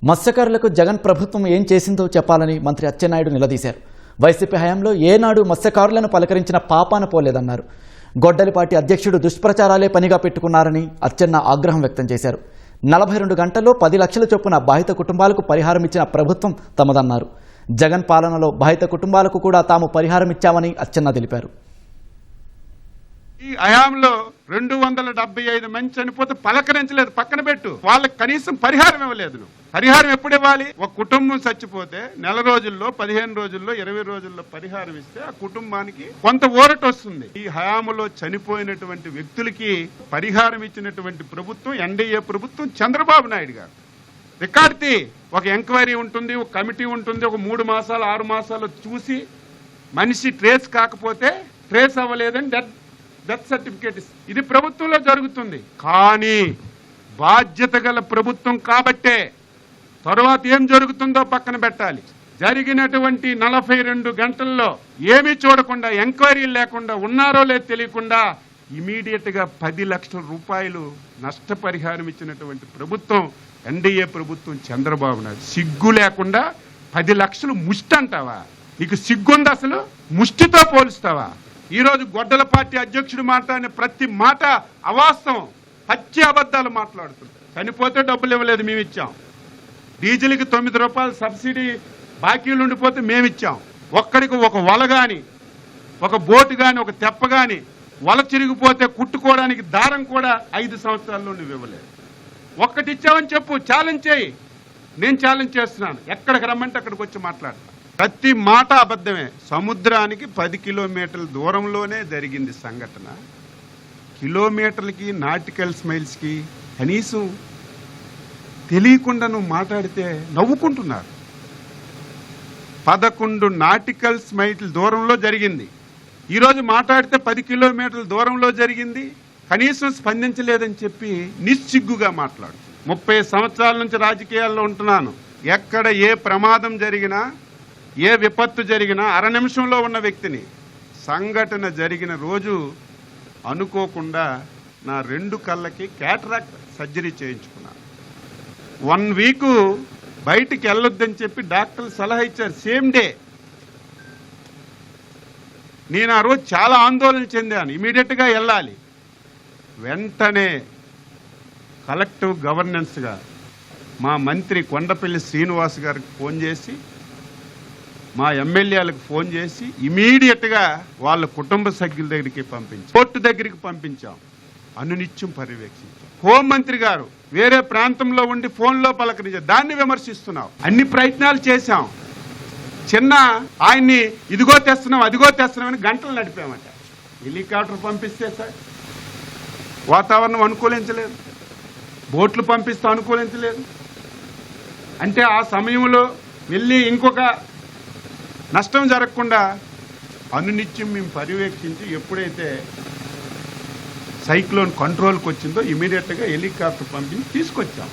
మత్స్యకారులకు జగన్ ప్రభుత్వం ఏం చేసిందో చెప్పాలని మంత్రి అచ్చెన్నాయుడు నిలదీశారు. వైసీపీ హయాంలో ఏనాడు మత్స్యకారులను పలకరించిన పాపాన పోలేదన్నారు. గొడ్డలిపాటి అధ్యక్షుడు దుష్ప్రచారాలే పనిగా పెట్టుకున్నారని అచ్చెన్న ఆగ్రహం వ్యక్తం చేశారు. 42 గంటల్లో 10 లక్షల చొప్పున బాధిత కుటుంబాలకు పరిహారం ఇచ్చిన ప్రభుత్వం తమదన్నారు. జగన్ పాలనలో బాధిత కుటుంబాలకు కూడా తాము పరిహారం ఇచ్చామని అచ్చెన్న తెలిపారు. ఈ హయాంలో 275 మంది చనిపోతే పలకరించలేదు, పక్కన పెట్టు. వాళ్ళకి కనీసం పరిహారం ఇవ్వలేదు. పరిహారం ఎప్పుడు ఇవ్వాలి? ఒక కుటుంబం చచ్చిపోతే నెల రోజుల్లో, 15 రోజుల్లో, 20 రోజుల్లో పరిహారం ఇస్తే ఆ కుటుంబానికి కొంత ఊరట వస్తుంది. ఈ హయాంలో చనిపోయినటువంటి వ్యక్తులకి పరిహారం ఇచ్చినటువంటి ప్రభుత్వం ఎన్డీఏ ప్రభుత్వం, చంద్రబాబు నాయుడు గారు. రికార్డుతీ ఒక ఎంక్వైరీ ఉంటుంది, ఒక కమిటీ ఉంటుంది, ఒక 3 మాసాలు 6 మాసాలు చూసి మనిషి ట్రేస్ కాకపోతే ట్రేస్ అవ్వలేదని డెత్ సర్టిఫికేట్. ఇది ప్రభుత్వంలో జరుగుతుంది. కానీ బాధ్యత గల ప్రభుత్వం కాబట్టే తర్వాత ఏం జరుగుతుందో పక్కన పెట్టాలి. జరిగినటువంటి 42 గంటల్లో ఏమీ చూడకుండా, ఎంక్వైరీలు లేకుండా, ఉన్నారో లేదో తెలియకుండా ఇమీడియట్ గా 10 లక్షల రూపాయలు నష్టపరిహారం ఇచ్చినటువంటి ప్రభుత్వం ఎన్డీఏ ప్రభుత్వం, చంద్రబాబు నాయుడు. సిగ్గు లేకుండా 10 లక్షలు ముష్టి అంటావా? నీకు సిగ్గుంది? అసలు ముష్టితో పోలుస్తావా? ఈ రోజు గొడ్డల పార్టీ అధ్యక్షుడు మాట్లాడిన ప్రతి మాట అవాస్తవం, పచ్చి అబద్ధాలు మాట్లాడుతుంది. చనిపోతే డబ్బులు ఇవ్వలేదు, మేము ఇచ్చాం. డీజిల్కి 9 రూపాయలు సబ్సిడీ బాకీలు ఉండిపోతే మేమిచ్చాం. ఒక్కడికి ఒక వల గాని, ఒక బోటు గాని, ఒక తెప్ప గాని, వల చిరిగిపోతే కుట్టుకోవడానికి దారం కూడా 5 సంవత్సరాల్లో నువ్వు ఇవ్వలేదు. ఒక్కటి ఇచ్చావని చెప్పు, ఛాలెంజ్ చేయి. నేను ఛాలెంజ్ చేస్తున్నాను. ఎక్కడికి రమ్మంటే అక్కడికి వచ్చి మాట్లాడతా. ప్రతి మాట అబద్ధమే. సముద్రానికి 10 కిలోమీటర్ల దూరంలోనే జరిగింది సంఘటన. కిలోమీటర్లకి, నాటికల్ స్మైల్స్కి కనీసం తెలియకుండా నువ్వు మాట్లాడితే నవ్వుకుంటున్నారు. 11 నాటికల్ స్మైల్ దూరంలో జరిగింది. ఈరోజు మాట్లాడితే 10 కిలోమీటర్ల దూరంలో జరిగింది, కనీసం స్పందించలేదని చెప్పి నిస్సిగ్గుగా మాట్లాడు. 30 సంవత్సరాల నుంచి రాజకీయాల్లో ఉంటున్నాను. ఎక్కడ ఏ ప్రమాదం జరిగినా, ఏ విపత్తు జరిగినా అర నిమిషంలో ఉన్న వ్యక్తిని. సంఘటన జరిగిన రోజు అనుకోకుండా నా 2 కళ్ళకి క్యాటరాక్ట్ సర్జరీ చేయించుకున్నాను. 1 వీక్ బయటికి వెళ్ళొద్దని చెప్పి డాక్టర్లు సలహా ఇచ్చారు. Same day. నేను ఆ రోజు చాలా ఆందోళన చెందాను. ఇమీడియట్గా వెళ్ళాలి. వెంటనే కలెక్టివ్ గవర్నెన్స్గా మా మంత్రి కొండపల్లి శ్రీనివాస్ గారికి ఫోన్ చేసి, మా ఎమ్మెల్యేలకు ఫోన్ చేసి ఇమీడియట్గా వాళ్ళ కుటుంబ సభ్యుల దగ్గరికి పంపించాం, కోర్టు దగ్గరికి పంపించాం, అనునిత్యం పర్యవేక్షించాం. హోంమంత్రి గారు వేరే ప్రాంతంలో ఉండి ఫోన్లో పలకరించారు, దాన్ని విమర్శిస్తున్నావు. అన్ని ప్రయత్నాలు చేశాం. చిన్న ఆయన్ని ఇదిగో తెస్తున్నాం, అదిగో తెస్తున్నామని గంటలు నడిపామట. హెలికాప్టర్ పంపిస్తే సార్ వాతావరణం అనుకూలించలేదు, బోట్లు పంపిస్తే అనుకూలించలేదు. అంటే ఆ సమయంలో వెళ్ళి ఇంకొక నష్టం జరగకుండా అనునిత్యం మేము పర్యవేక్షించి ఎప్పుడైతే సైక్లోన్ కంట్రోల్కి వచ్చిందో ఇమీడియట్గా హెలికాప్టర్ పంపించి తీసుకొచ్చాం.